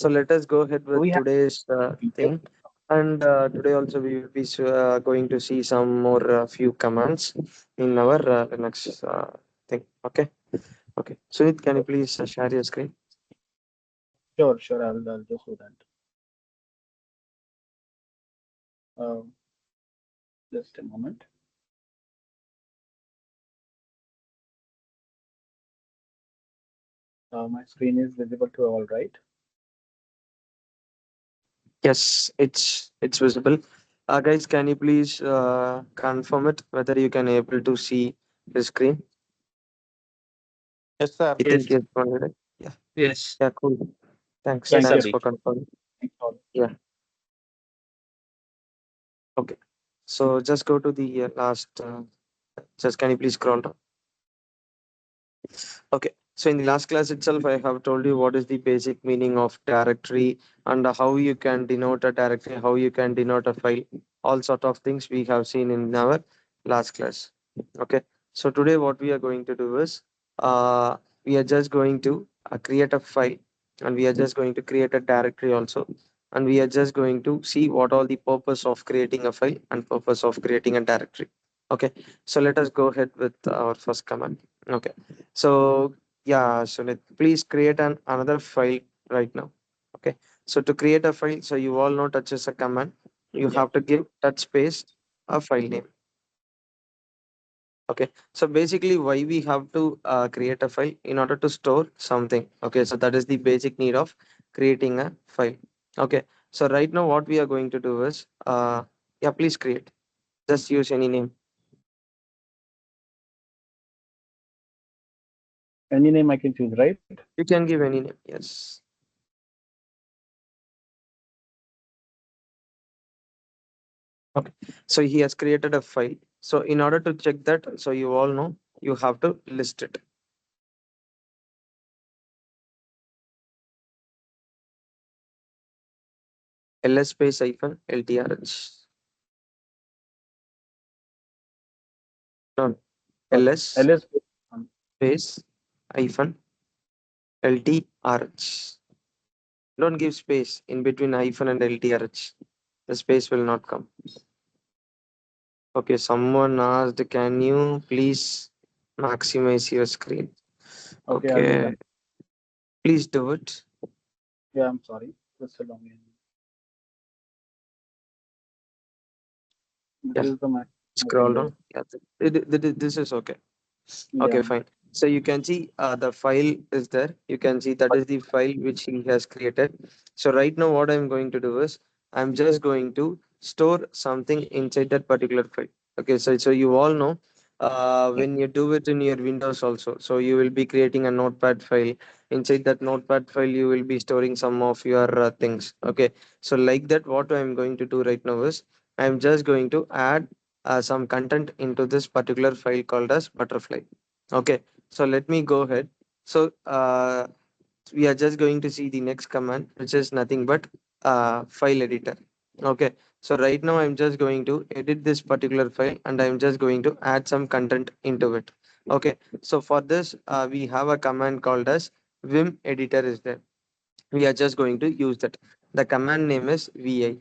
So let us go ahead Do with we have today's feature? thing. And today also we will be going to see some more few commands in our Linux thing. Okay. Okay. Sunit, can you please share your screen? Sure, sure. I'll just do that. Um, just a moment. My screen is visible to all, right? Yes, it's visible. Guys, can you please confirm it whether you can able to see the screen? Yes, sir. I think Yes, yes, right? Yeah. yes, Yeah. Cool. Thanks. yes, Thank you. Thanks Abhi. for confirming. Thanks all. Yeah. Okay. So just go to the last. Just can you please scroll down? Okay. So in the last class itself, I have told you what is the basic meaning of directory and how you can denote a directory, how you can denote a file, all sort of things we have seen in our last class. Okay. So today what we are going to do is, we are just going to create a file, and we are just going to create a directory also, and we are just going to see what all the purpose of creating a file and purpose of creating a directory. Okay. So let us go ahead with our first command. Okay. So yeah, Sunit, please create another file right now. Okay. So to create a file, so you all know touch is a command. You Yeah. have to give touch space a file name. Okay. So basically, why we have to create a file in order to store something. Okay. So that is the basic need of creating a file. Okay. So right now, what we are going to do is, yeah, please create. Just use any name. Any name I can choose, right? You can give any name. Yes. Okay. So he has created a file. So in order to check that, so you all know you have to list it. ls space hyphen ltrh. No, Sorry. ls LS. um, space hyphen ltrh. Don't give space in between hyphen and ltrh. The space will not come. Okay, someone asked, can you please maximize your screen? Okay, I'll do Okay, that. please do it. Yeah, I'm sorry. Just allow me. This Yeah, is the max I can scroll do. down. Yeah, this is okay. Okay, Yeah. fine. So you can see the file is there. You can see that is the file which he has created. So right now what I'm going to do is I'm just going to store something inside that particular file. Okay, so you all know when you do it in your Windows also. So you will be creating a notepad file. Inside that notepad file, you will be storing some of your things. Okay, so like that, what I'm going to do right now is I'm just going to add some content into this particular file called as butterfly. Okay, so let me go ahead. So we are just going to see the next command, which is nothing but file editor. Okay, so right now I'm just going to edit this particular file, and I'm just going to add some content into it. Okay, so for this, we have a command called as vim editor is there. We are just going to use that. The command name is vi.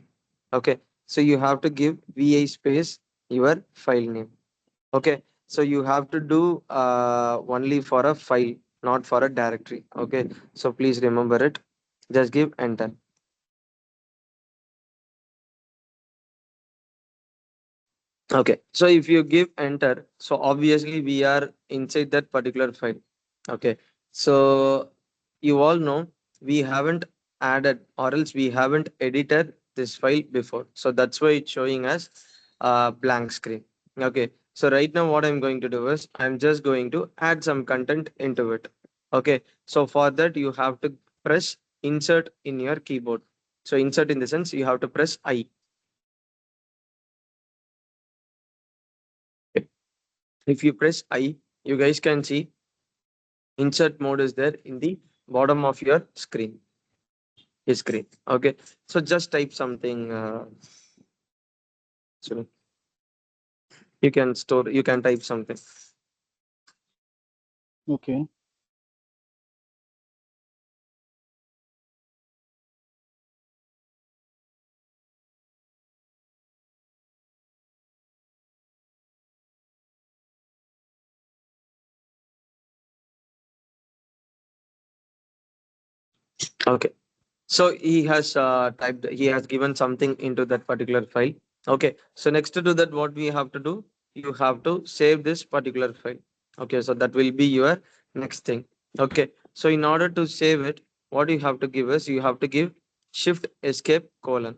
Okay, so you have to give vi space your file name. Okay, so you have to do only for a file, not for a directory. Okay, so please remember it. Just give enter. Okay, so if you give enter, so obviously we are inside that particular file. Okay, so you all know we haven't added or else we haven't edited this file before. So that's why it's showing us a blank screen. Okay, so right now what I'm going to do is I'm just going to add some content into it. Okay, so for that you have to press insert in your keyboard. So insert in the sense you have to press I. If you press I, you guys can see insert mode is there in the bottom of your screen. Okay, so just type something. So you can type something. Okay. Okay. So he has given something into that particular file. Okay. So next to do that, what we have to do, you have to save this particular file. Okay. So that will be your next thing. Okay. So in order to save it, what you have to give is you have to give shift escape colon.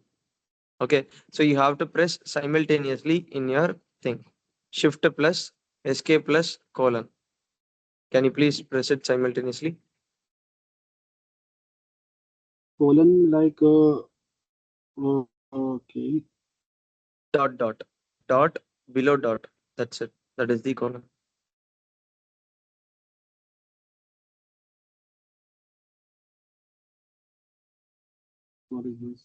Okay. So you have to press simultaneously in your thing. Shift plus escape plus colon. Can you please press it simultaneously? Colon like okay. Dot dot dot below dot. That's it. That is the colon. What is this?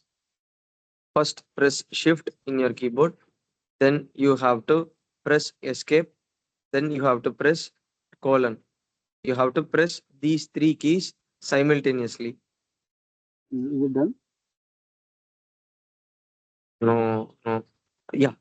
First press shift in your keyboard, then you have to press escape, then you have to press colon. You have to press these three keys simultaneously. Is it done? No, no. Yeah,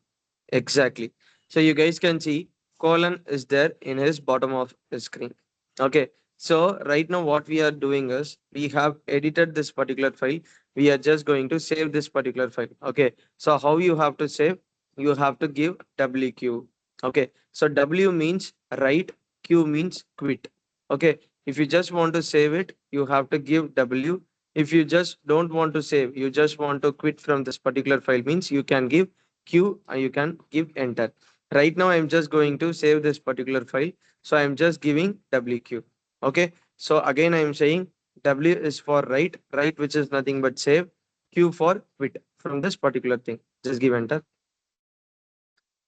exactly. So you guys can see colon is there in his bottom of the screen. Okay. So right now what we are doing is we have edited this particular file. We are just going to save this particular file. Okay. So how you have to save? You have to give WQ. Okay. So W means write, Q means quit. Okay. If you just want to save it, you have to give W. If you just don't want to save, you just want to quit from this particular file means you can give Q and you can give enter. Right now I'm just going to save this particular file. So I'm just giving WQ. Okay. So again I'm saying W is for write which is nothing but save, Q for quit from this particular thing. Just give enter.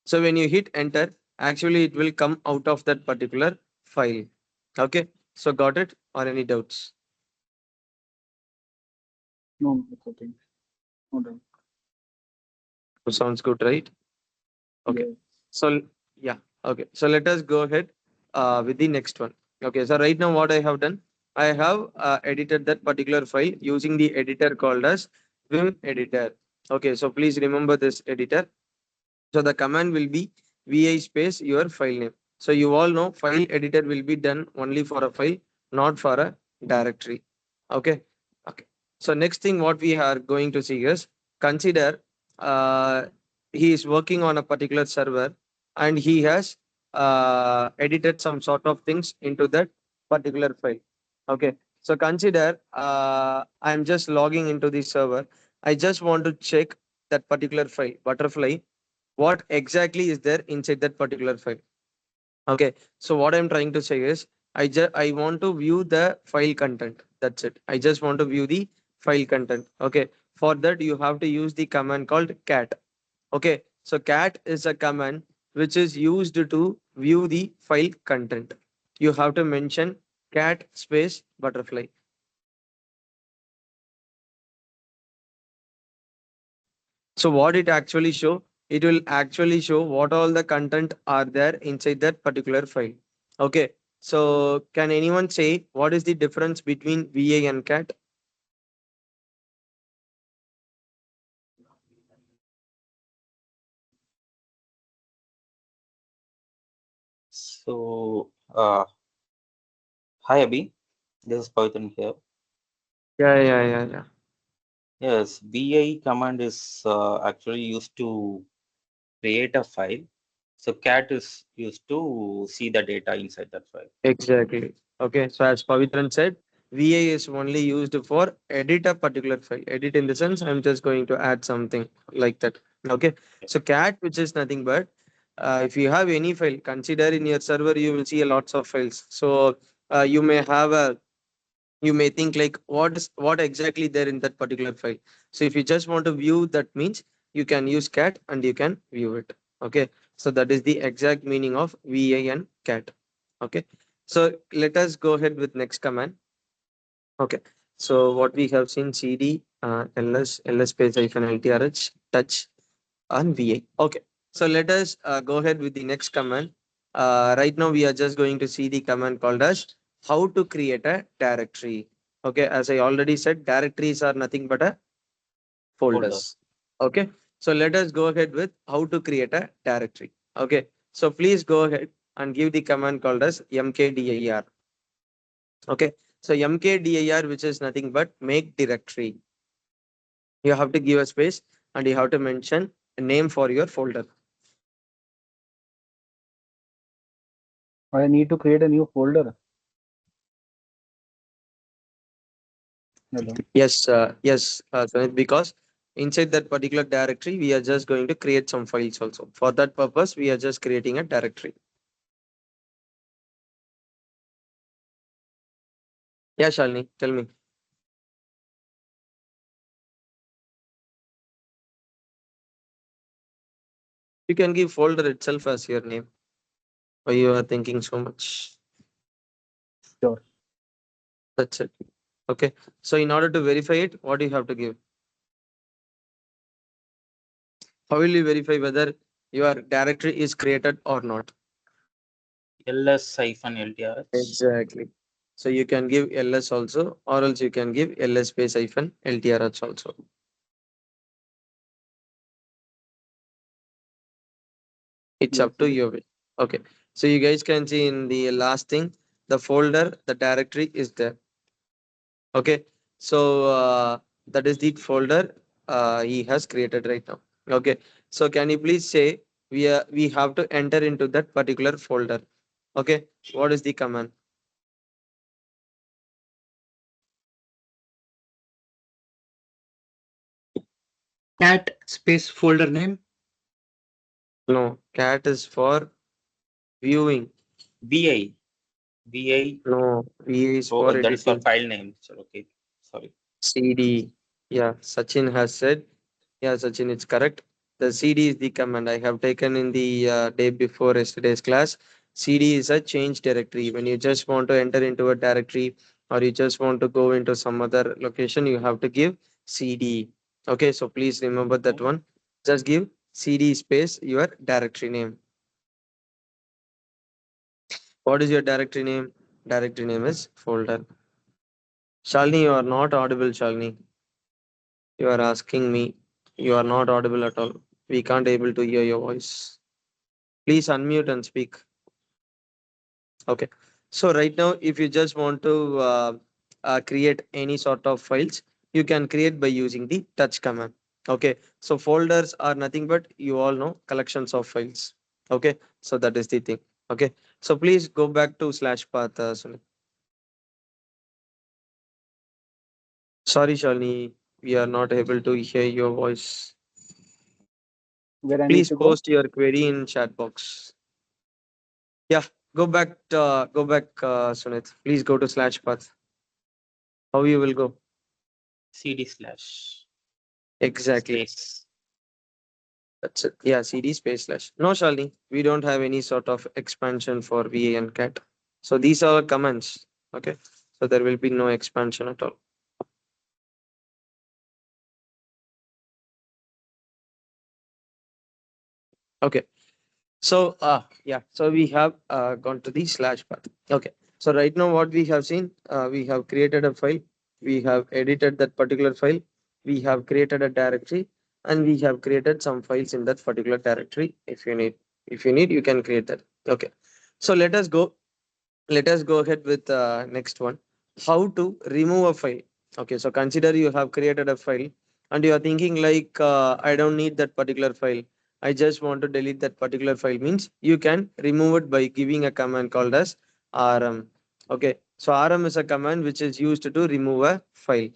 So when you hit enter, actually it will come out of that particular file. Okay. So got it or any doubts? No, no, it's okay. No done. Sounds good, right? Okay. Yeah. So yeah, okay. So let us go ahead with the next one. Okay. So right now what I have done, I have edited that particular file using the editor called as Vim editor. Okay. So please remember this editor. So the command will be vi space your file name. So you all know file editor will be done only for a file, not for a directory. Okay. Okay. So next thing what we are going to see is consider uh, he is working on a particular server and he has edited some sort of things into that particular file. Okay. So consider I'm just logging into the server. I just want to check that particular file, butterfly, what exactly is there inside that particular file. Okay. So what I'm trying to say is I want to view the file content. That's it. I just want to view the file content. Okay. For that you have to use the command called cat. Okay. So cat is a command which is used to view the file content. You have to mention cat space butterfly. So what it actually show? It will actually show what all the content are there inside that particular file. Okay. So can anyone say what is the difference between VA and CAT? So, hi Abhi, this is Pavitran here. Yeah, yeah, yeah, yeah. Yes, BI command is actually used to create a file. So cat is used to see the data inside that file. Exactly. Okay. So as Pavitran said, VA is only used for edit a particular file. Edit in the sense I'm just going to add something like that. Okay. So CAT, which is nothing but if you have any file, consider in your server you will see a lots of files. So you may have a you may think like what exactly there in that particular file. So if you just want to view that means you can use cat and you can view it. Okay. So that is the exact meaning of va and cat. Okay. So let us go ahead with next command. Okay. So what we have seen cd ls space hyphen ltrh touch and va. Okay. So let us go ahead with the next command. Right now we are just going to see the command called as how to create a directory. Okay, as I already said, directories are nothing but a Folder. folders. Okay, so let us go ahead with how to create a directory. Okay, so please go ahead and give the command called as mkdir. Okay, So mkdir, which is nothing but make directory. You have to give a space and you have to mention a name for your folder. I need to create a new folder. Hello. Sunit, because inside that particular directory, we are just going to create some files also. For that purpose, we are just creating a directory. Yeah, Shalini, tell me. You can give folder itself as your name. Why you are thinking so much? Sure. That's it. Okay. So in order to verify it, what do you have to give? How will you verify whether your directory is created or not? ls-ltrh. Exactly. So you can give ls also, or else you can give ls space hyphen ltrh also. It's Yes, up to yes. your way. Okay. So you guys can see in the last thing, the folder, the directory is there. Okay. So that is the folder he has created right now. Okay. So can you please say we have to enter into that particular folder. Okay. What is the command? Cat space folder name. No, cat is for viewing. bi bi. No, V is Oh, for that is for editing. file name. So, okay, sorry. CD. Yeah, Sachin has said. Yeah, Sachin, it's correct. The CD is the command I have taken in the day before yesterday's class. CD is a change directory. When you just want to enter into a directory or you just want to go into some other location, you have to give CD. Okay, so please remember that Okay. one. Just give CD space your directory name. What is your directory name? Directory name is folder. Shalini, you are not audible, Shalini. You are asking me. You are not audible at all. We can't able to hear your voice. Please unmute and speak. Okay. So right now, if you just want to create any sort of files, you can create by using the touch command. Okay. So folders are nothing but you all know collections of files. Okay. So that is the thing. Okay. So please go back to slash path, Sunil. Sorry, Shalini, we are not able to hear your voice. Where I need Please to go? post your query in chat box. Yeah, go back, Sunit. Please go to slash path. How you will go? cd slash Exactly. space. That's it. Yeah, CD space slash. No, Shalini, we don't have any sort of expansion for VA and cat. So these are commands. Okay. So there will be no expansion at all. Okay. So yeah, so we have gone to the slash path. Okay. So right now what we have seen, we have created a file, we have edited that particular file, we have created a directory, and we have created some files in that particular directory. If you need, you can create that. Okay. So let us go ahead with next one. How to remove a file. Okay, so consider you have created a file and you are thinking like I don't need that particular file. I just want to delete that particular file means you can remove it by giving a command called as rm. Okay, so rm is a command which is used to remove a file.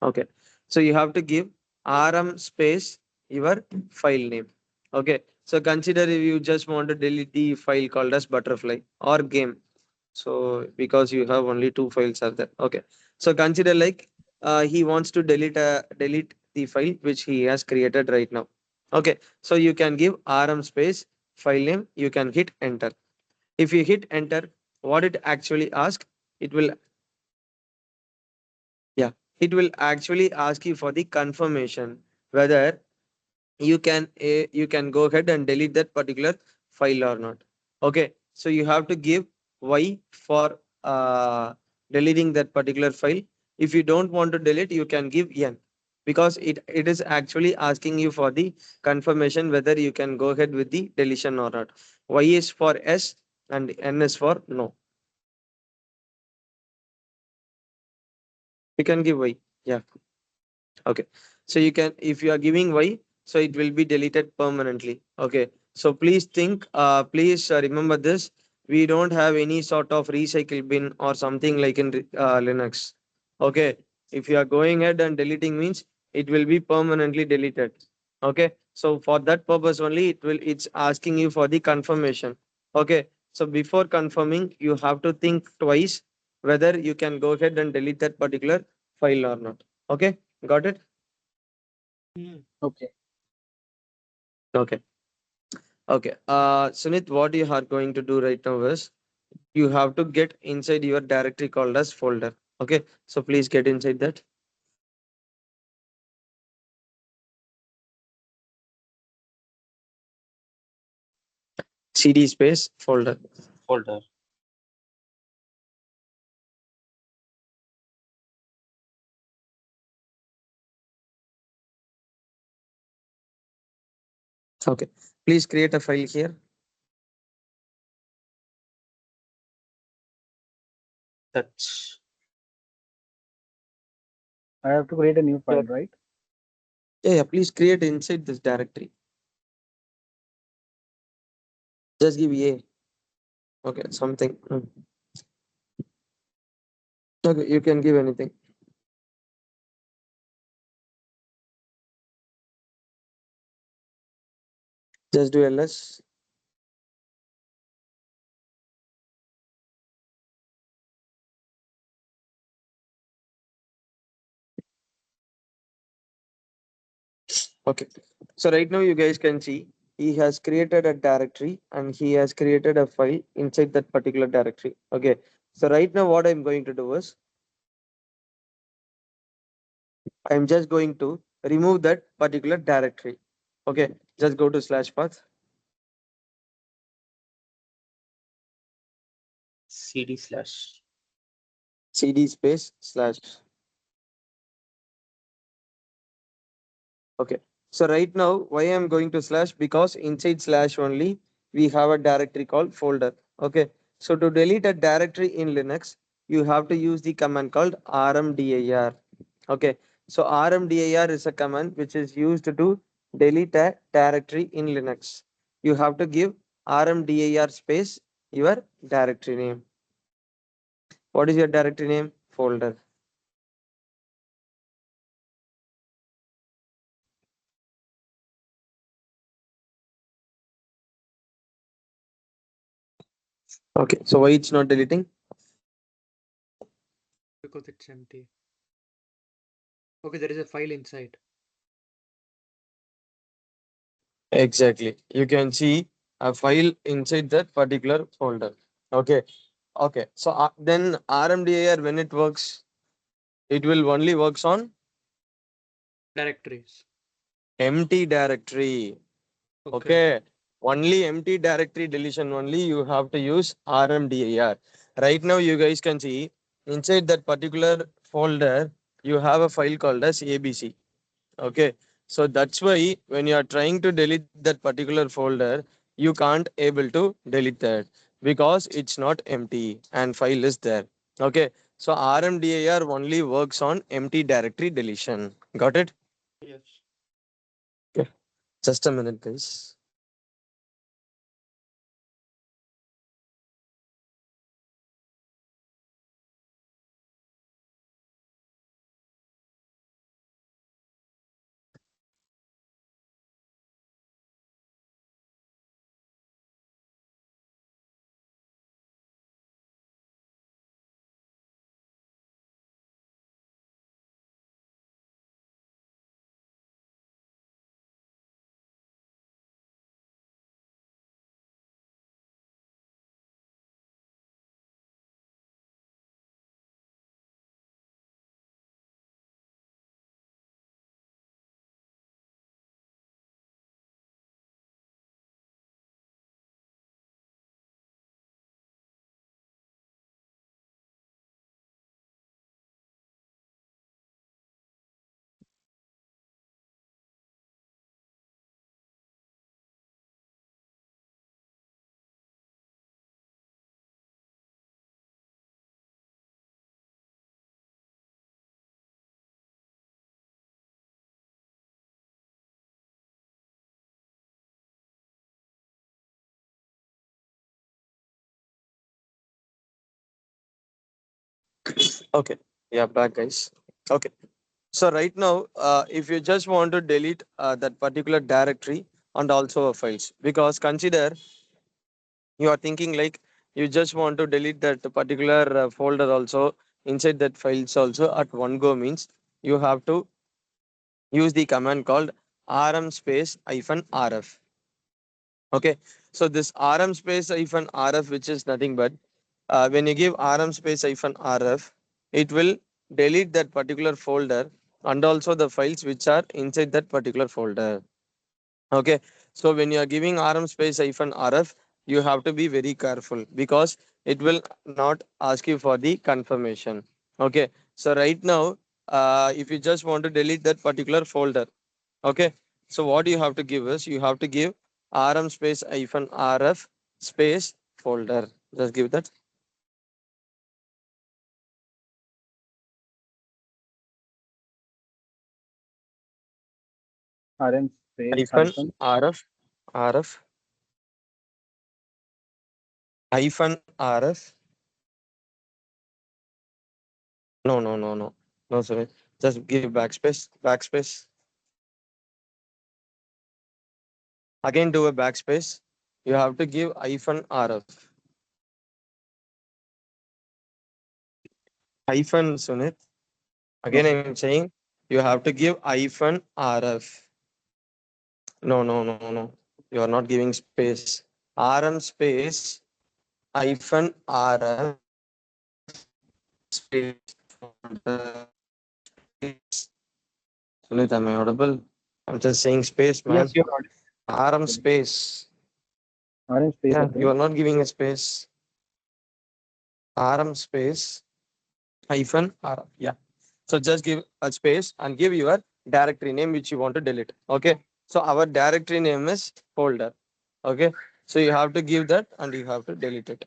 Okay, so you have to give rm space your file name. Okay, so consider if you just want to delete the file called as butterfly or game. So because you have only two files are there. Okay, so consider like he wants to delete the file which he has created right now. Okay, so you can give rm space file name. You can hit enter. If you hit enter, what it actually ask, it will yeah, it will actually ask you for the confirmation whether you can go ahead and delete that particular file or not. Okay, so you have to give y for deleting that particular file. If you don't want to delete, you can give n, because it is actually asking you for the confirmation whether you can go ahead with the deletion or not. Y is for yes and N is for no. You can give Y. Yeah. Okay. So you can, if you are giving Y, so it will be deleted permanently. Okay. So please think, please remember this. We don't have any sort of recycle bin or something like in Linux. Okay. If you are going ahead and deleting means it will be permanently deleted. Okay. So for that purpose only, it's asking you for the confirmation. Okay. So before confirming, you have to think twice whether you can go ahead and delete that particular file or not. Okay. Got it? Hmm. Okay. Okay. Okay. Sunit, what you are going to do right now is you have to get inside your directory called as folder. Okay. So please get inside that CD space folder. Folder. Okay. Please create a file here. Touch. I have to create a new Yeah. file, right? Yeah, yeah. Please create inside this directory. Just give A. Okay. Something. Okay. You can give anything. Just do ls. Okay. So right now you guys can see he has created a directory and he has created a file inside that particular directory. Okay. So right now what I'm going to do is I'm just going to remove that particular directory. Okay. Just go to slash path, CD slash. cd space slash. Okay. So right now, why I'm going to slash? Because inside slash only, we have a directory called folder. Okay. So to delete a directory in Linux, you have to use the command called rmdir. Okay. So rmdir is a command which is used to delete a directory in Linux. You have to give rmdir space your directory name. What is your directory name? Folder. Okay. So why it's not deleting? Because it's empty. Okay, there is a file inside. Exactly. You can see a file inside that particular folder. Okay. Okay. So then RMDIR when it works, it will only works on Directories. empty directory. Okay. Okay. Only empty directory deletion only you have to use RMDIR. Right now you guys can see inside that particular folder you have a file called as ABC. Okay, so that's why when you are trying to delete that particular folder, you can't able to delete that because it's not empty and file is there. Okay, so RMDIR only works on empty directory deletion. Got it? Yes. Okay, just a minute, guys. Okay. Yeah, back guys. Okay. So right now, if you just want to delete that particular directory and also files, because consider you are thinking like you just want to delete that particular folder also inside that files also at one go means you have to use the command called rm space hyphen rf. Okay, so this rm space hyphen rf, which is nothing but when you give rm space hyphen rf, it will delete that particular folder and also the files which are inside that particular folder. Okay, so when you are giving rm space hyphen rf, you have to be very careful because it will not ask you for the confirmation. Okay, so right now, if you just want to delete that particular folder, okay, so what you have to give is you have to give rm space hyphen rf space folder. Just give that RM space hyphen hyphen. rf hyphen rf. No, sorry. Just give backspace. Again, do a backspace. You have to give hyphen rf. Hyphen Sunit. Again, Okay. I'm saying you have to give hyphen rf. No. You are not giving space. Rm space hyphen rf space folder space. Sunit, am I audible? I'm just saying space, Yes, man. you're audible. Rm space. RM space. Yeah, you Okay. are not giving a space. Rm space hyphen rf. Yeah. So just give a space and give your directory name which you want to delete. Okay. So our directory name is folder. Okay. So you have to give that and you have to delete it.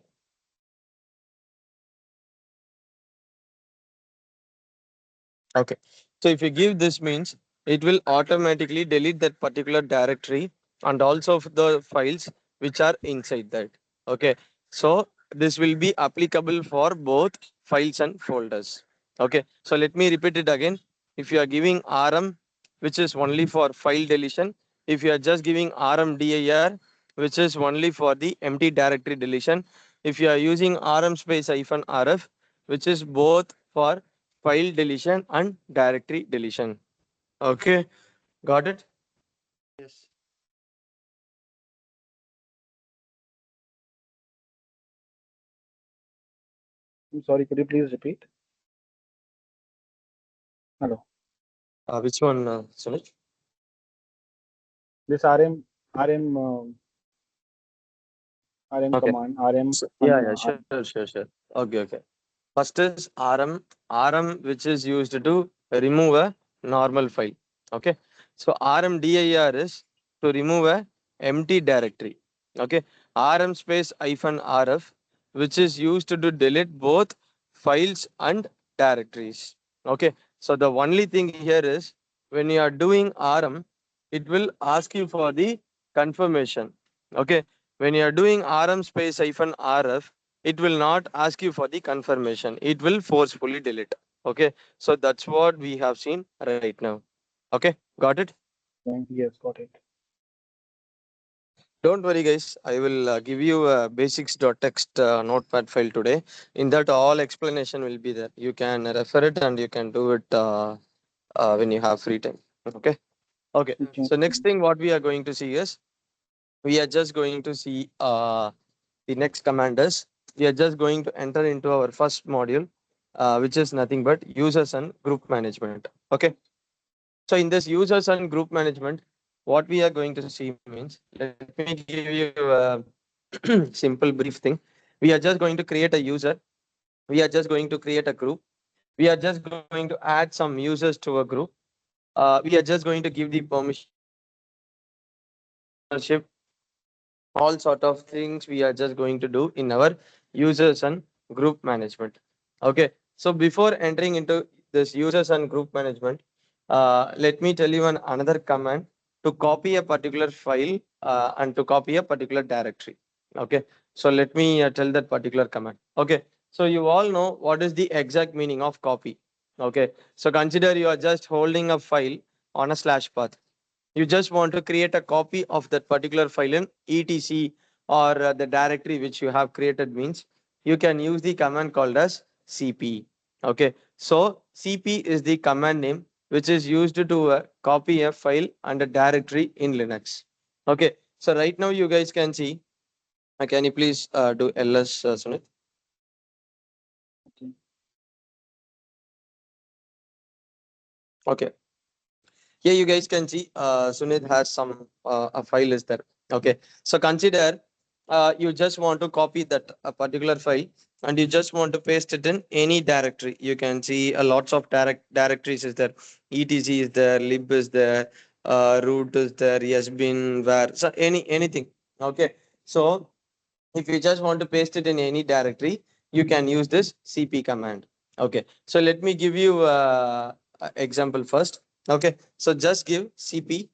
Okay. So if you give this means it will automatically delete that particular directory and also the files which are inside that. Okay. So this will be applicable for both files and folders. Okay. So let me repeat it again. If you are giving RM, which is only for file deletion, if you are just giving RMDIR, which is only for the empty directory deletion, if you are using RM space hyphen RF, which is both for file deletion and directory deletion. Okay, got it? Yes. I'm sorry. Could you please repeat? Hello. Which one, Sunil? This RM Okay. command. RM. So, yeah, sure. Okay. First is RM which is used to remove a normal file. Okay. So RMDIR is to remove a empty directory. Okay. RM space hyphen RF, which is used to delete both files and directories. Okay. So the only thing here is when you are doing RM, it will ask you for the confirmation. Okay. When you are doing RM space hyphen RF, it will not ask you for the confirmation. It will forcefully delete. Okay. So that's what we have seen right now. Okay. Got it? Yes, got it. Don't worry, guys. I will give you a basics.txt notepad file today. In that, all explanation will be there. You can refer it and you can do it when you have free time. Okay. Okay. Okay. So next thing, what we are going to see is we are just going to see the next command is we are just going to enter into our first module, which is nothing but users and group management. Okay. So in this users and group management, what we are going to see means, let me give you a simple brief thing. We are just going to create a user. We are just going to create a group. We are just going to add some users to a group. We are just going to give the permission, ownership, all sort of things we are just going to do in our users and group management. Okay, so before entering into this users and group management, let me tell you another command to copy a particular file and to copy a particular directory. Okay, so let me tell that particular command. Okay, So you all know what is the exact meaning of copy. Okay. So consider you are just holding a file on a slash path. You just want to create a copy of that particular file in etc or the directory which you have created means you can use the command called as cp. Okay, so cp is the command name which is used to copy a file and a directory in Linux. Okay, so right now you guys can see, can you please do ls, Sunit? Okay. Okay. Here you guys can see Sunit has some a file is there. Okay, so consider you just want to copy that a particular file and you just want to paste it in any directory. You can see a lots of directories is there. etc is there, lib is there, root is there, yesbin, where, so anything. Okay, so if you just want to paste it in any directory, you can use this cp command. Okay, so let me give you a example first. Okay, so just give cp.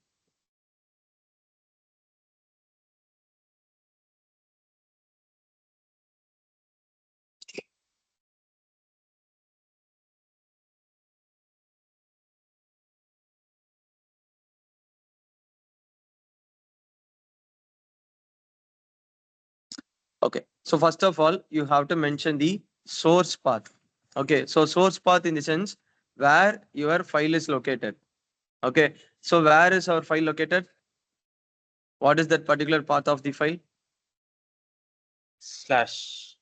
Okay, so first of all, you have to mention the source path. Okay, so source path in the sense where your file is located. Okay, so where is our file located? What is that particular path of the file? Slash.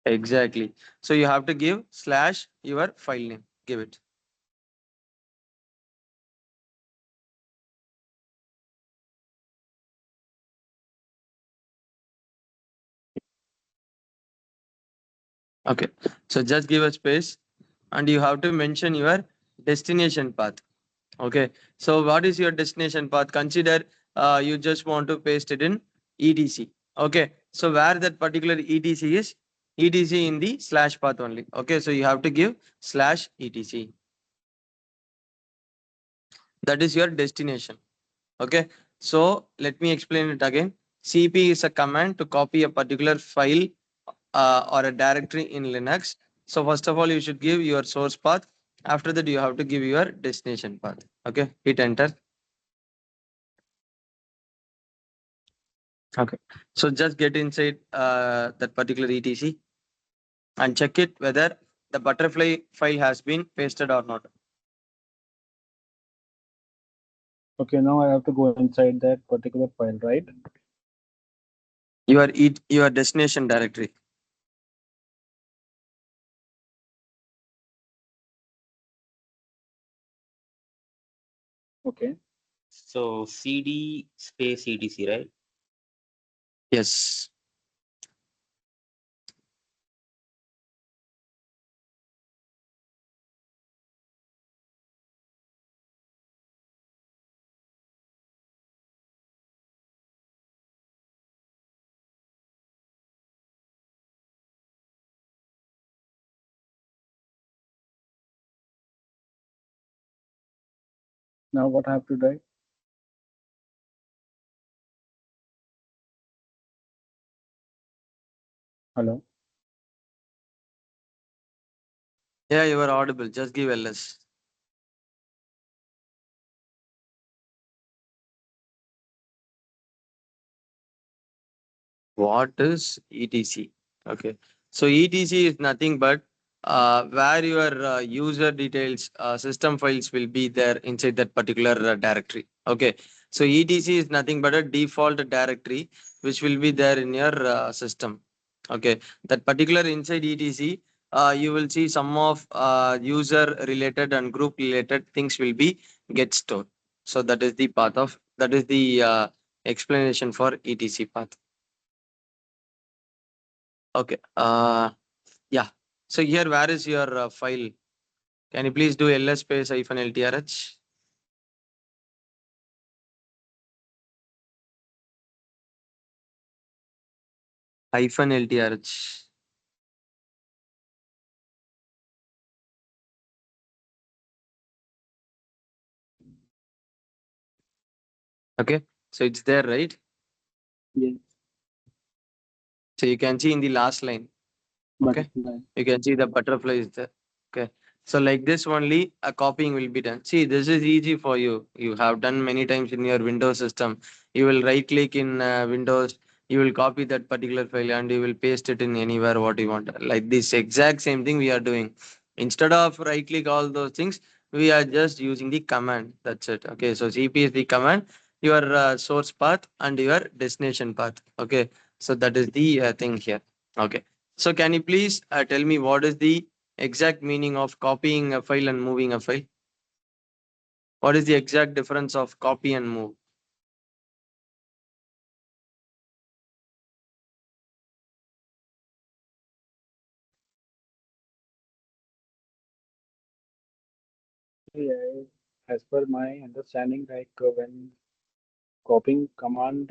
Exactly. So you have to give slash your file name. Give it. Okay, so just give a space and you have to mention your destination path. Okay, so what is your destination path? Consider you just want to paste it in etc. Okay, so where that particular etc is, etc in the slash path only. Okay, so you have to give slash etc. That is your destination. Okay, so let me explain it again. cp is a command to copy a particular file or a directory in Linux. So first of all, you should give your source path. After that, you have to give your destination path. Okay, hit enter. Okay, so just get inside that particular etc and check it whether the butterfly file has been pasted or not. Okay, now I have to go inside that particular file, right? Your destination directory. Okay. So cd space etc, right? Yes. Now what I have to do? Hello. Yeah, you are audible. Just give ls. What is etc? Okay, so etc is nothing but where your user details, system files will be there inside that particular directory. Okay, so etc is nothing but a default directory which will be there in your system. Okay, that particular inside etc, you will see some of user related and group related things will be get stored. So that is the path of, that is the explanation for etc path. Okay. Yeah. So here, where is your file? Can you please do ls space hyphen ltrh hyphen ltrh? Okay. So it's there, right? Yes. So you can see in the last line. Okay, Butterfly. you can see the butterfly is there. Okay, so like this only a copying will be done. See, this is easy for you. You have done many times in your Windows system. You will right click in Windows, you will copy that particular file and you will paste it in anywhere what you want. Like this exact same thing we are doing. Instead of right click all those things, we are just using the command. That's it. Okay, so CP is the command, your source path and your destination path. Okay, so that is the thing here. Okay, so can you please tell me what is the exact meaning of copying a file and moving a file? What is the exact difference of copy and move? Yeah, as per my understanding, when copying command,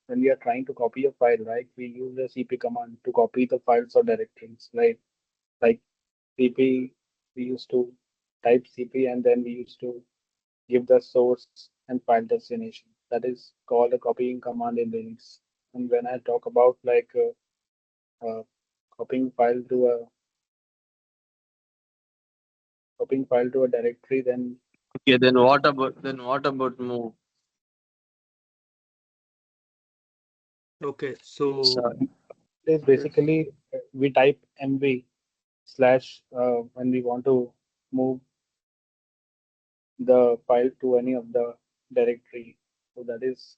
when we are trying to copy a file, right, we use the CP command to copy the files or directories, right? Like CP, we used to type CP and then we used to give the source and file destination. That is called a copying command in Linux. And when I talk about uh, copying file to a copying file to a directory, then Okay, then what about move? Okay, So so it is yes. basically we type mv slash when we want to move the file to any of the directory. So that is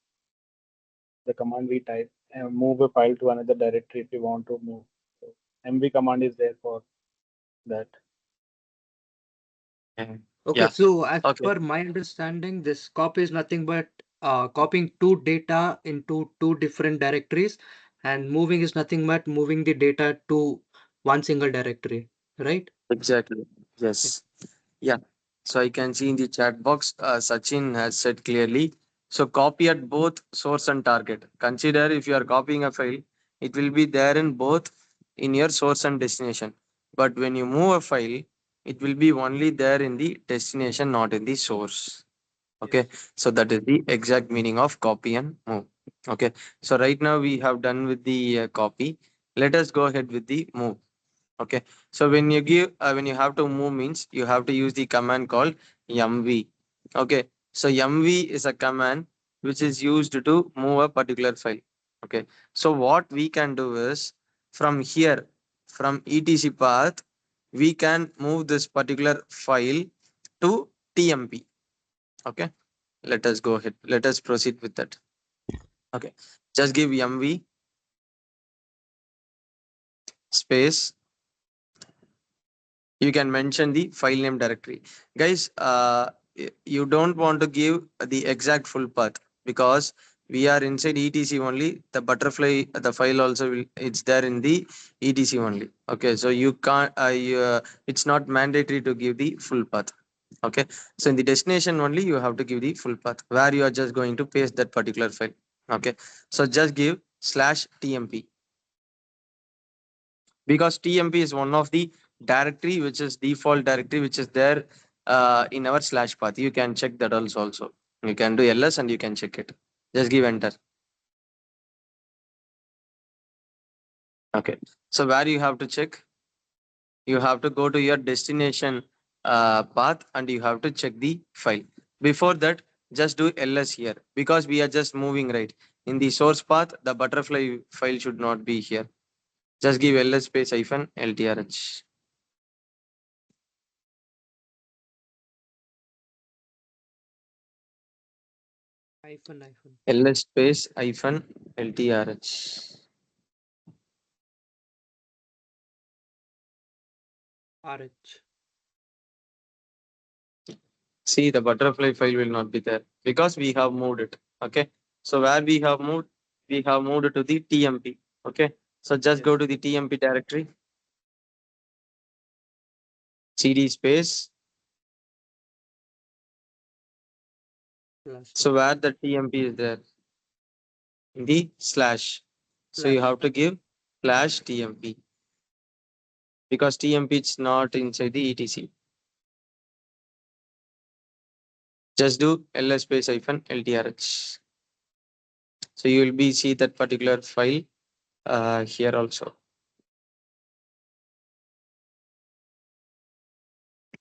the command we type and move a file to another directory if we want to move. So mv command is there for that. yeah, Okay, yeah. so as Okay, per my understanding, this copy is nothing but copying two data into two different directories, and moving is nothing but moving the data to one single directory, right? exactly. Yeah. Yes. Yeah. So I can see in the chat box, Sachin has said clearly. So copy at both source and target. Consider if you are copying a file, it will be there in both in your source and destination. But when you move a file, it will be only there in the destination, not in the source. Okay. Yes. So that is the exact meaning of copy and move. Okay. So right now we have done with the copy. Let us go ahead with the move. Okay, so when you have to move means you have to use the command called mv. Okay, so mv is a command which is used to move a particular file. Okay, so what we can do is from here, from etc path, we can move this particular file to tmp. Okay, let us go ahead, let us proceed with that. Okay, just give mv space, you can mention the file name directory. Guys, you don't want to give the exact full path because we are inside etc only. The butterfly, the file also will, it's there in the etc only. Okay, so you can't it's not mandatory to give the full path. Okay, so in the destination only you have to give the full path where you are just going to paste that particular file. Okay, so just give slash tmp because tmp is one of the directory which is default directory which is there in our slash path. You can check that also. You can do ls and you can check it. Just give enter. Okay, so where you have to check, you have to go to your destination path and you have to check the file. Before that, just do ls here because we are just moving right in the source path. The butterfly file should not be here. Just give ls space hyphen ltrh. Hyphen. ls space hyphen ltrh. RH. See, the butterfly file will not be there because we have moved it. Okay. So where we have moved it to the TMP. Okay. So just go Yes. to the TMP directory, CD space. Slash So where the TMP is there in the slash. So you slash. have to give slash TMP because TMP is not inside the etc. Just do ls space hyphen ltrh. So you will be see that particular file here also.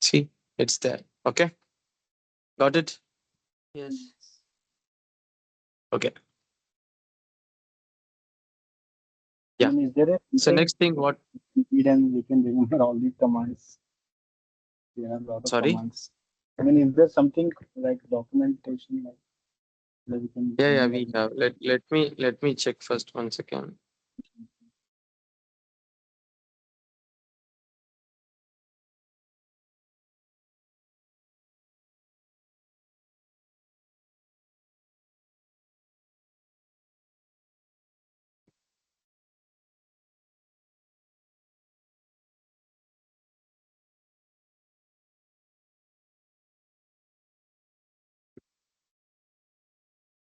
See, it's there. Okay, got it. Yes. Okay, I yeah. mean, is there a So something next thing, what? read and we can remember all these commands? We have a lot of Sorry. commands. I mean, is there something like documentation like that we can Yeah, yeah, remember? we have. Let me check first once again.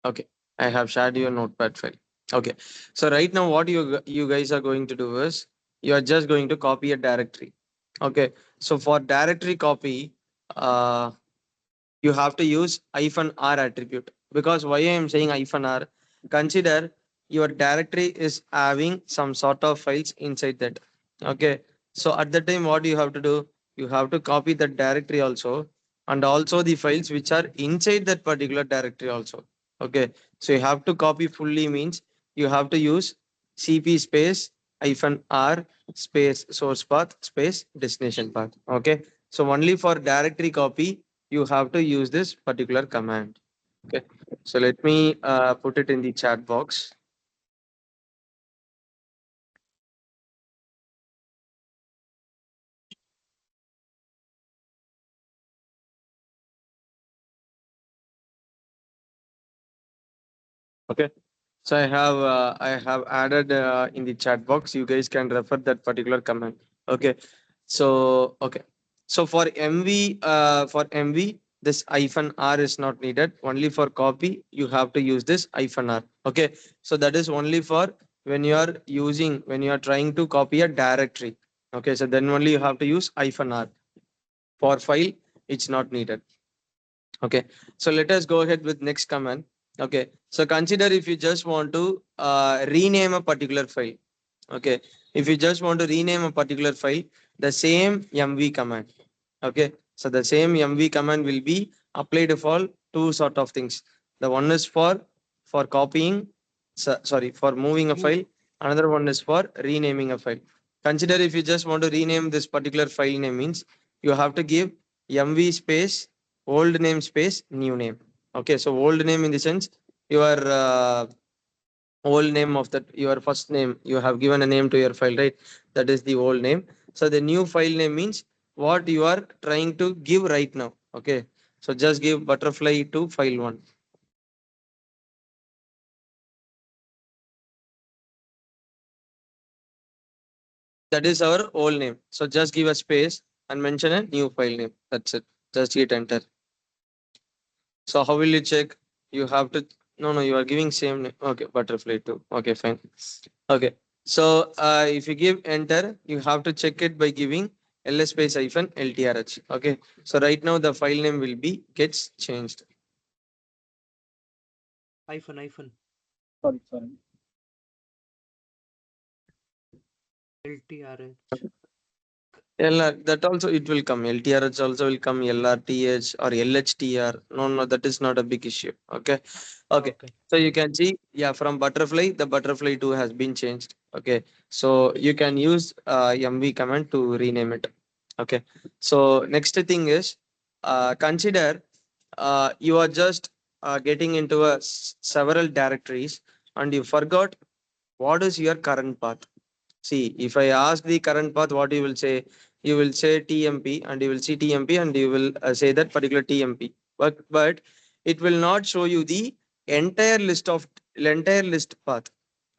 Okay, I have shared your notepad file. Okay, so right now what you guys are going to do is you are just going to copy a directory. Okay, so for directory copy, uh, you have to use -r attribute, because why I am saying -r, consider your directory is having some sort of files inside that. Okay, so at the time what you have to do, you have to copy that directory also, and also the files which are inside that particular directory also. Okay, so you have to copy fully means you have to use cp space -r space source path space destination path. Okay, so only for directory copy you have to use this particular command. Okay, so let me put it in the chat box. Okay, so I have added in the chat box. You guys can refer that particular command. Okay, so okay, so for mv this -r is not needed. Only for copy you have to use this -r. Okay, so that is only for when you are trying to copy a directory. Okay, so then only you have to use -r. For file, it's not needed. Okay, so let us go ahead with next command. Okay, so consider if you just want to rename a particular file. Okay, if you just want to rename a particular file, the same mv command. Okay, so the same mv command will be applied for two sort of things. The one is for copying, sorry, for moving a file. Another one is for renaming a file. Consider if you just want to rename this particular file name means you have to give mv space old name space new name. Okay, so old name in the sense your old name of that, your first name, you have given a name to your file, right? That is the old name. So the new file name means what you are trying to give right now. Okay, so just give butterfly to file one. That is our old name, so just give a space and mention a new file name. That's it. Just hit enter. So how will you check? You have to, no, you are giving same name. Okay, butterfly too. Okay, fine. Okay. So if you give enter, you have to check it by giving ls space hyphen ltrh. Okay. So right now the file name will be gets changed. Hyphen Sorry. LTRH. LR, that also it will come. LTRH also will come. LRTH or LHTR. No, that is not a big issue. Okay. Okay. Okay. So you can see, yeah, from butterfly, the butterfly 2 has been changed. Okay. So you can use mv command to rename it. Okay. So next thing is consider you are just getting into several directories and you forgot what is your current path. See, if I ask the current path, what you will say? You will say TMP and you will see TMP and you will say that particular TMP. But it will not show you the entire list path.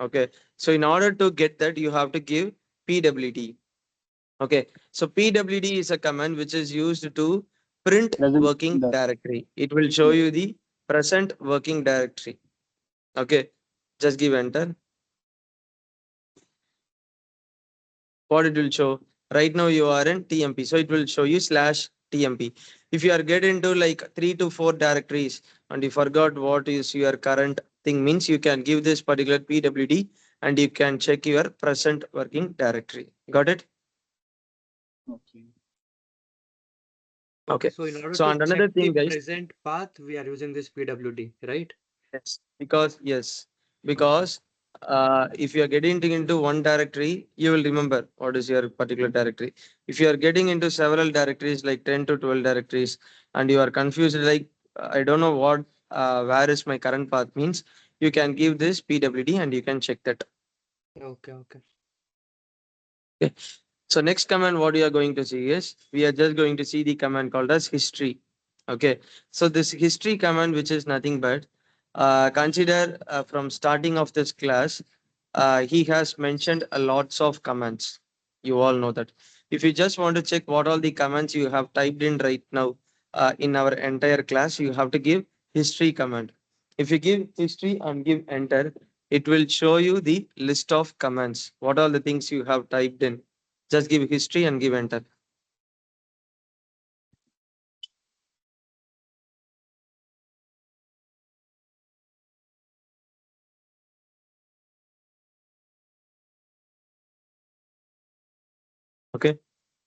Okay. So in order to get that, you have to give PWD. Okay. So PWD is a command which is used to print Doesn't working the directory. It will show you the present working directory. Okay. Just give enter. What it will show, right now you are in tmp, so it will show you /tmp. If you are get into like 3 to 4 directories and you forgot what is your current thing means, you can give this particular pwd and you can check your present working directory. Got it? okay. Okay, Okay. so in order So to and check another the thing, guys. present path, we are using this PWD, right? Yes, because if you are getting into one directory, you will remember what is your particular directory. If you are getting into several directories, like 10 to 12 directories, and you are confused, like I don't know what, where is my current path means, you can give this PWD and you can check that. Okay, okay. Okay. So next command, what we are going to see is we are just going to see the command called as history. Okay. So this history command, which is nothing but consider from starting of this class, he has mentioned a lots of commands. You all know that. If you just want to check what all the commands you have typed in right now in our entire class, you have to give history command. If you give history and give enter, it will show you the list of commands. What all the things you have typed in. Just give history and give enter. Okay.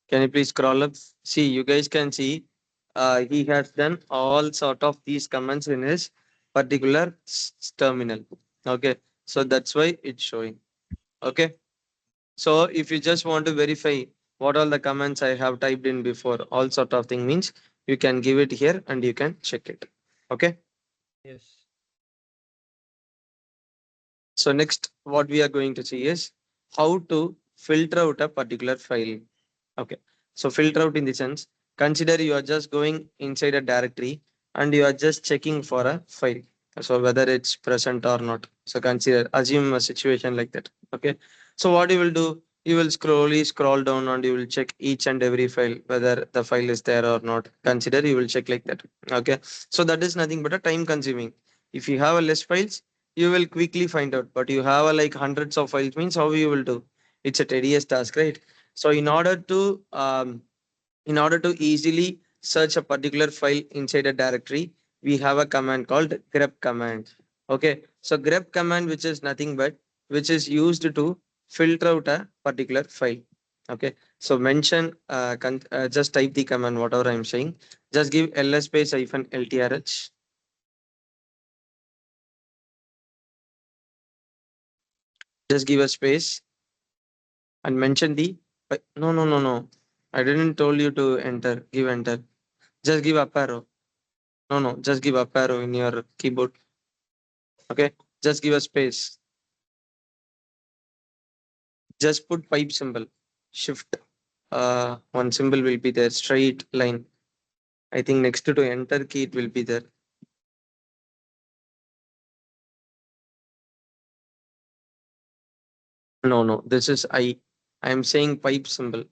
Can you please scroll up? See, you guys can see he has done all sort of these commands in his particular terminal. Okay. So that's why it's showing. Okay. So if you just want to verify what all the commands I have typed in before, all sort of thing means you can give it here and you can check it. Okay. Yes. So next, what we are going to see is how to filter out a particular file. Okay. So filter out in the sense, consider you are just going inside a directory and you are just checking for a file. So whether it's present or not. So consider, assume a situation like that. Okay. So what you will do, you will scroll down and you will check each and every file, whether the file is there or not. Consider you will check like that. Okay. So that is nothing but a time consuming. If you have a less files, you will quickly find out. But you have a like hundreds of files means how you will do. It's a tedious task, right? So in order to easily search a particular file inside a directory, we have a command called grep command. Okay, so grep command, which is nothing but which is used to filter out a particular file. Okay, so mention just type the command whatever I'm saying. Just give ls space hyphen ltrh. Just give a space and mention the no. I didn't told you to enter. Give enter. Just give up arrow. No. Just give up arrow in your keyboard. Okay. Just give a space. Just put pipe symbol. Shift. One symbol will be there. Straight line. I think next to enter key it will be there. No. This is I. I am saying pipe symbol.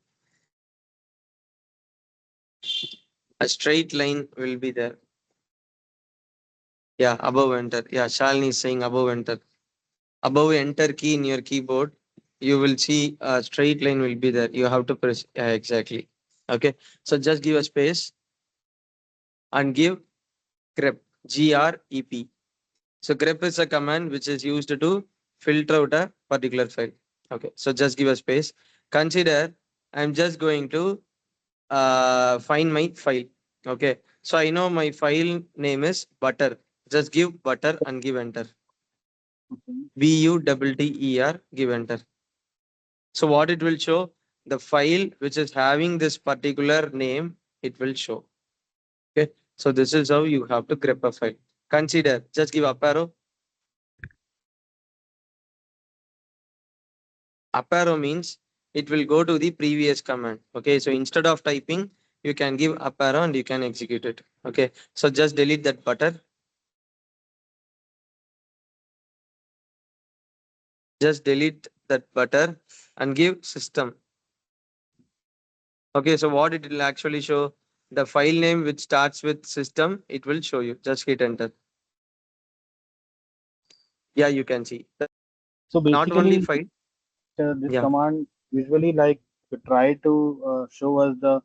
A straight line will be there. Yeah, above enter. Yeah, Shalini is saying above enter. Above enter key in your keyboard, you will see a straight line will be there. You have to press, yeah, exactly. Okay. So just give a space and give grep, grep. So grep is a command which is used to filter out a particular file. Okay. So just give a space. Consider I'm just going to find my file. Okay. So I know my file name is butter. Just give butter and give enter. Okay. butter. Give enter. So what it will show, the file which is having this particular name, it will show. Okay. So this is how you have to grep a file. Consider, just give up arrow. Up arrow means it will go to the previous command. Okay. So instead of typing, you can give up arrow and you can execute it. Okay. So just delete that butter. Just delete that butter and give system. Okay. So what it will actually show, the file name which starts with system, it will show you. Just hit enter. Yeah, you can see. So Not only basically, file. this Yeah. command usually like to try to show us the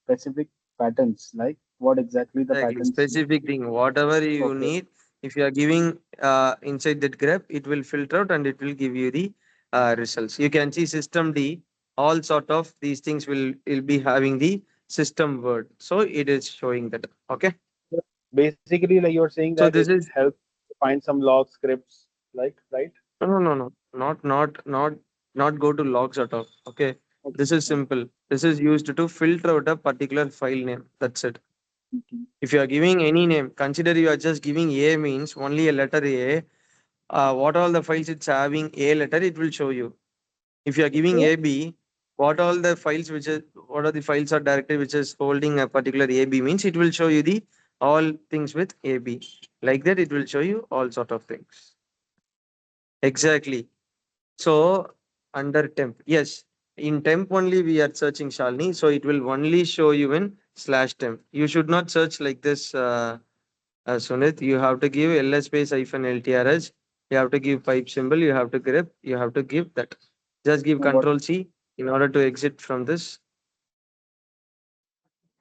specific patterns, like what exactly the Exactly. patterns. Specific thing, whatever you Okay. need. If you are giving inside that graph, it will filter out and it will give you the results. You can see system D, all sort of these things will be having the system word. So it is showing that. Okay. Basically, like you're saying that So it this is helps to find some log scripts, like, right? no. Not go to logs at all. Okay. Okay. This is Okay. simple. This is used to filter out a particular file name. That's it. Okay. If you are giving any name, consider you are just giving A means only a letter A. What all the files it's having A letter, it will show you. If you are giving Okay. AB, what are the files or directory which is holding a particular AB means it will show you the all things with AB. Like that, it will show you all sort of things. Exactly. So under temp, yes, in temp only we are searching Shalini, so it will only show you in slash temp. You should not search like this, Sunit. You have to give ls space hyphen ltrs. You have to give pipe symbol. You have to grep. You have to give that. Just give No, but control C in order to exit from this.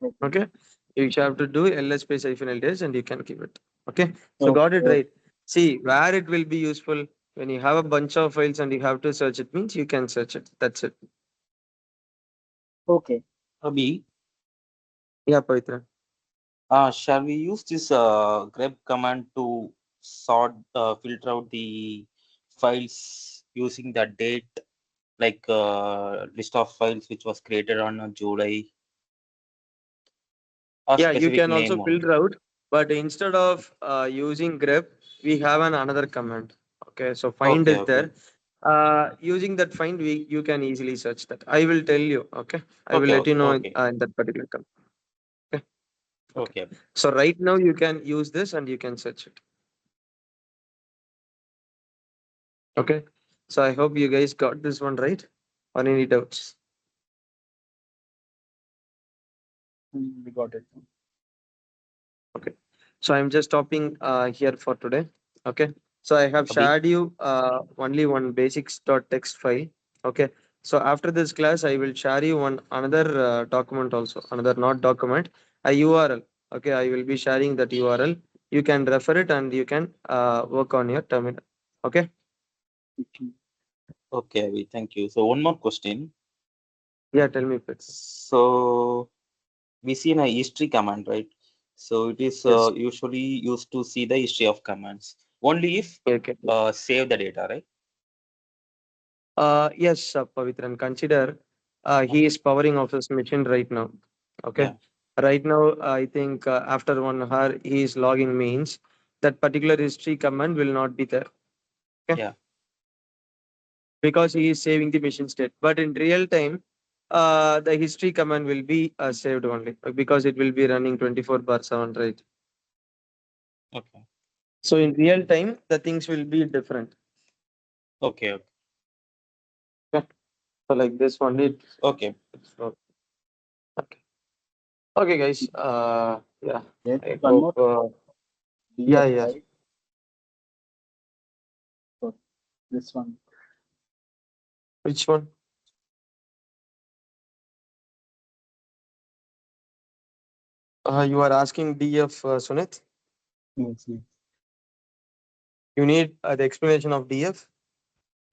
okay. Okay. You have to do ls space hyphen ltrs and you can give it. Okay. So Okay. got it right. See where it will be useful when you have a bunch of files and you have to search it means you can search it. That's it. Okay. Abhi, Yeah, Pavitra. shall we use this grep command to filter out the files using the date, like list of files which was created on July or Yeah, you specific can also name only? filter out, but instead of using grep, we have another command. Okay, so find Okay, is okay, there. Using that find, you can easily search that. I will tell you. Okay, I will okay, let you know okay, in that particular command. Okay, okay. okay. So right now you can use this and you can search it. Okay. So I hope you guys got this one right. Or any doubts? We got it. Okay. So I'm just stopping here for today. Okay. So I have Abhi, shared you only one basics.txt file. Okay. So after this class, I will share you one another document also, another not document, a URL. Okay. I will be sharing that URL. You can refer it and you can work on your terminal. Okay. Okay. okay, Abhi, thank you. So one more question. Yeah. Tell me, please. So we see in a history command, right? So it is Yes. usually used to see the history of commands only if Okay. save the data, right? Yes, Pavitran, consider he Okay. is powering off his machine right now. Okay. Yeah, Right now, I think after 1 hour, he is logging means that particular history command will not be there. Okay. yeah. Because he is saving the machine state. But in real time, the history command will be saved only because it will be running 24 bar 7, right? Okay, So in real time, the things will be different. okay, okay. Okay. So like this one, Okay. it's okay. Okay, guys. Yeah. There's I one hope. more Yeah, DF, yeah. right? So this one. Which one? You are asking DF, Sunit. Yes, yes. You need the explanation of DF.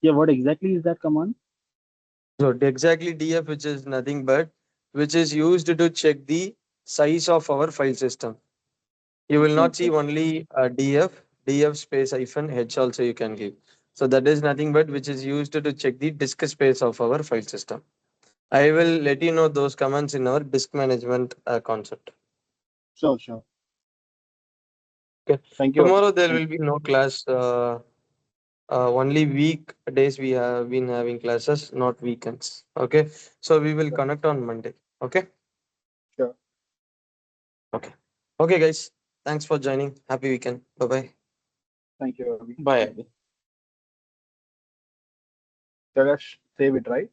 Yeah, what exactly is that command? So exactly DF, which is nothing but which is used to check the size of our file system. You will not see Okay. only DF space hyphen H also you can give. So that is nothing but which is used to check the disk space of our file system. I will let you know those commands in our disk management concept. Sure, sure. Okay. Thank you, Abhi. Tomorrow there Thank will be no class. Only weekdays we have been having classes, not weekends. Okay. So we will you. connect on Monday. Okay. Sure. Okay. Okay, guys. Thanks for joining. Happy weekend. Bye bye. Thank you, Abhi. Bye, Abhi. Shall I save it, right?